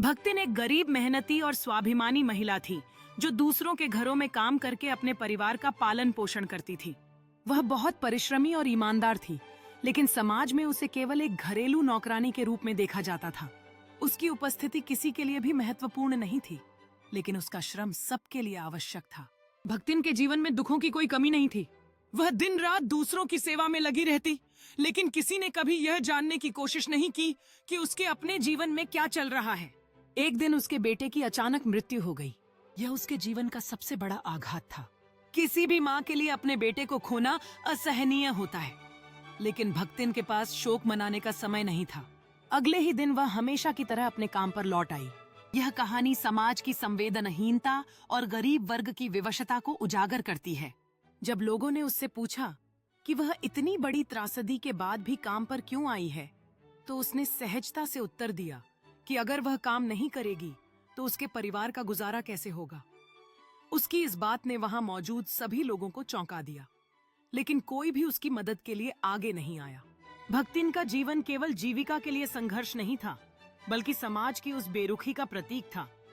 भक्तिन एक गरीब, मेहनती और स्वाभिमानी महिला थी जो दूसरों के घरों में काम करके अपने परिवार का पालन पोषण करती थी। वह बहुत परिश्रमी और ईमानदार थी, लेकिन समाज में उसे केवल एक घरेलू नौकरानी के रूप में देखा जाता था। उसकी उपस्थिति किसी के लिए भी महत्वपूर्ण नहीं थी, लेकिन उसका श्रम सबके लिए आवश्यक था। भक्तिन के जीवन में दुखों की कोई कमी नहीं थी। वह दिन रात दूसरों की सेवा में लगी रहती, लेकिन किसी ने कभी यह जानने की कोशिश नहीं की कि उसके अपने जीवन में क्या चल रहा है। एक दिन उसके बेटे की अचानक मृत्यु हो गई। यह उसके जीवन का सबसे बड़ा आघात था। किसी भी माँ के लिए अपने बेटे को खोना असहनीय होता है, लेकिन भक्तिन के पास शोक मनाने का समय नहीं था। अगले ही दिन वह हमेशा की तरह अपने काम पर लौट आई। यह कहानी समाज की संवेदनहीनता और गरीब वर्ग की विवशता को उजागर करती है। जब लोगों ने उससे पूछा कि वह इतनी बड़ी त्रासदी के बाद भी काम पर क्यों आई है, तो उसने सहजता से उत्तर दिया कि अगर वह काम नहीं करेगी तो उसके परिवार का गुजारा कैसे होगा। उसकी इस बात ने वहां मौजूद सभी लोगों को चौंका दिया, लेकिन कोई भी उसकी मदद के लिए आगे नहीं आया। भक्तिन का जीवन केवल जीविका के लिए संघर्ष नहीं था, बल्कि समाज की उस बेरुखी का प्रतीक था